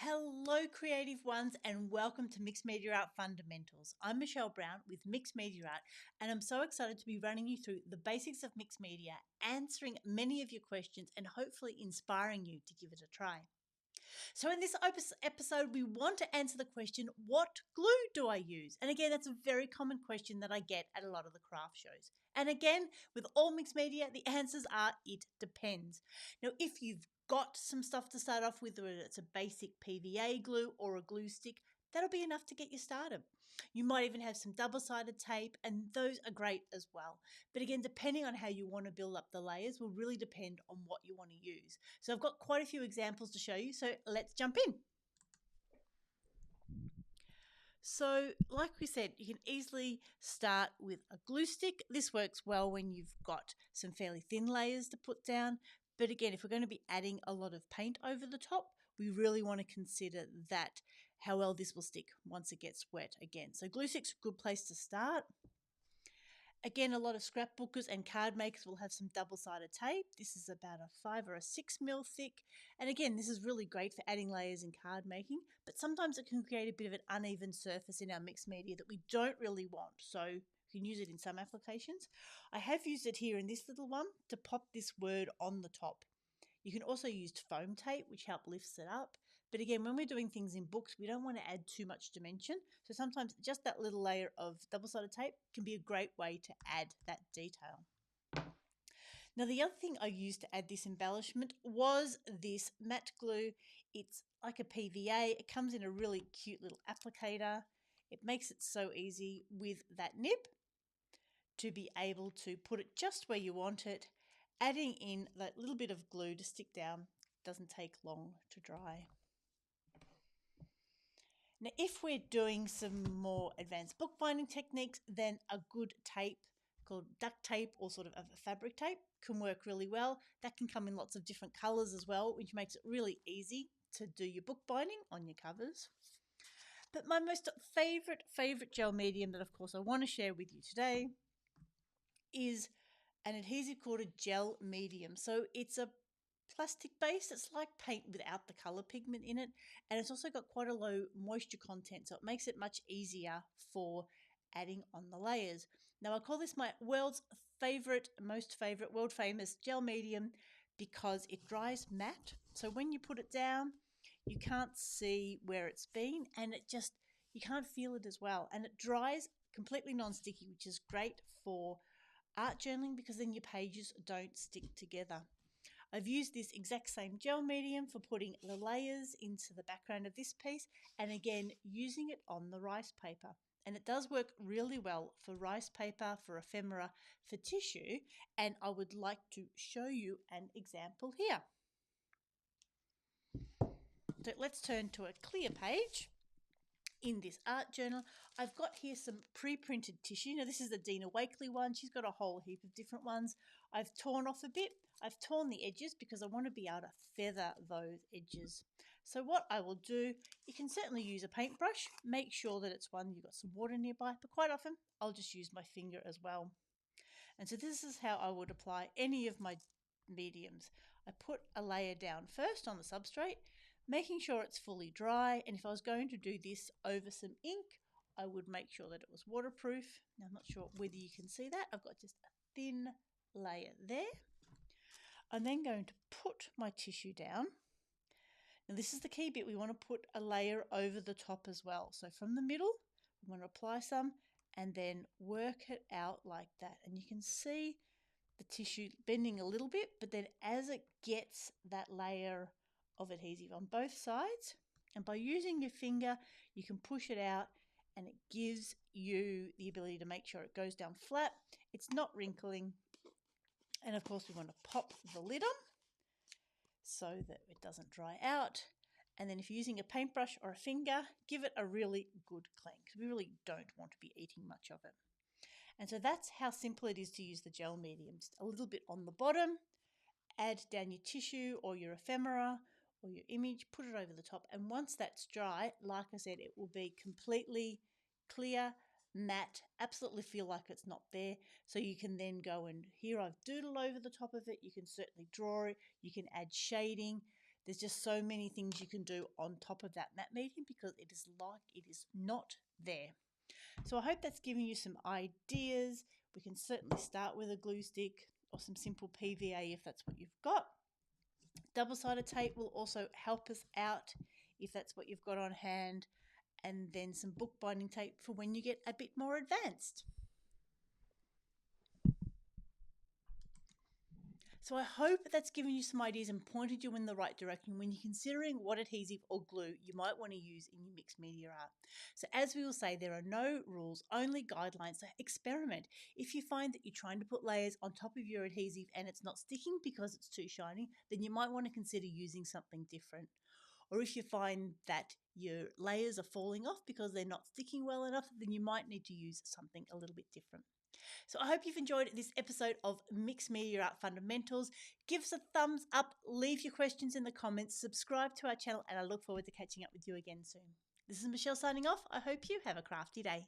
Hello, creative ones, and welcome to Mixed Media Art Fundamentals. I'm Michelle Brown with Mixed Media Art, and I'm so excited to be running you through the basics of mixed media, answering many of your questions, and hopefully inspiring you to give it a try. So, in this episode, we want to answer the question, what glue do I use? And again, that's a very common question that I get at a lot of the craft shows. And again, with all mixed media, the answers are it depends. Now, if you've got some stuff to start off with, whether it's a basic PVA glue or a glue stick, that'll be enough to get you started. You might even have some double-sided tape, and those are great as well. But again, depending on how you want to build up the layers will really depend on what you want to use. So I've got quite a few examples to show you, so let's jump in. So like we said, you can easily start with a glue stick. This works well when you've got some fairly thin layers to put down. But again, if we're going to be adding a lot of paint over the top, we really want to consider that, how well this will stick once it gets wet again. So glue stick's a good place to start. Again, a lot of scrapbookers and card makers will have some double-sided tape. This is about a 5 or a 6 mil thick. And again, this is really great for adding layers in card making, but sometimes it can create a bit of an uneven surface in our mixed media that we don't really want. So you can use it in some applications. I have used it here in this little one to pop this word on the top. You can also use foam tape, which help lifts it up. But again, when we're doing things in books, we don't want to add too much dimension. So sometimes just that little layer of double-sided tape can be a great way to add that detail. Now, the other thing I used to add this embellishment was this matte glue. It's like a PVA. It comes in a really cute little applicator. It makes it so easy with that nib to be able to put it just where you want it. Adding in that little bit of glue to stick down doesn't take long to dry. Now, if we're doing some more advanced bookbinding techniques, then a good tape called duct tape or sort of a fabric tape can work really well. That can come in lots of different colors as well, which makes it really easy to do your bookbinding on your covers. But my most favorite gel medium that, of course, I want to share with you today is an adhesive called a gel medium. So it's a plastic base. It's like paint without the color pigment in it, and it's also got quite a low moisture content, so it makes it much easier for adding on the layers. Now, I call this my world famous gel medium because it dries matte. So when you put it down, you can't see where it's been, and you can't feel it as well. And it dries completely non-sticky, which is great for art journaling because then your pages don't stick together. I've used this exact same gel medium for putting the layers into the background of this piece, and again using it on the rice paper. And it does work really well for rice paper, for ephemera, for tissue, and I would like to show you an example here. So let's turn to a clear page. In this art journal, I've got here some pre-printed tissue. Now, this is the Dina Wakley one. She's got a whole heap of different ones. I've torn off a bit. I've torn the edges because I want to be able to feather those edges. So what I will do, you can certainly use a paintbrush. Make sure that it's one you've got some water nearby, but quite often I'll just use my finger as well. And so this is how I would apply any of my mediums. I put a layer down first on the substrate, making sure it's fully dry, and if I was going to do this over some ink, I would make sure that it was waterproof. Now, I'm not sure whether you can see that. I've got just a thin layer there. I'm then going to put my tissue down. Now, this is the key bit. We want to put a layer over the top as well. So from the middle, we want to apply some and then work it out like that. And you can see the tissue bending a little bit, but then as it gets that layer of adhesive on both sides, and by using your finger, you can push it out and it gives you the ability to make sure it goes down flat. It's not wrinkling. And of course, we want to pop the lid on so that it doesn't dry out. And then if you're using a paintbrush or a finger, give it a really good clean because we really don't want to be eating much of it. And so that's how simple it is to use the gel medium. Just a little bit on the bottom, add down your tissue or your ephemera or your image, put it over the top. And once that's dry, like I said, it will be completely clear, matte, absolutely feel like it's not there. So you can then go and here I've doodled over the top of it. You can certainly draw it. You can add shading. There's just so many things you can do on top of that matte medium because it is like it is not there. So I hope that's giving you some ideas. We can certainly start with a glue stick or some simple PVA if that's what you've got. Double-sided tape will also help us out if that's what you've got on hand, and then some bookbinding tape for when you get a bit more advanced. So I hope that's given you some ideas and pointed you in the right direction when you're considering what adhesive or glue you might want to use in your mixed media art. So as we will say, there are no rules, only guidelines, so experiment. If you find that you're trying to put layers on top of your adhesive and it's not sticking because it's too shiny, then you might want to consider using something different. Or if you find that your layers are falling off because they're not sticking well enough, then you might need to use something a little bit different. So I hope you've enjoyed this episode of Mixed Media Art Fundamentals. Give us a thumbs up, leave your questions in the comments, subscribe to our channel, and I look forward to catching up with you again soon. This is Michelle signing off. I hope you have a crafty day.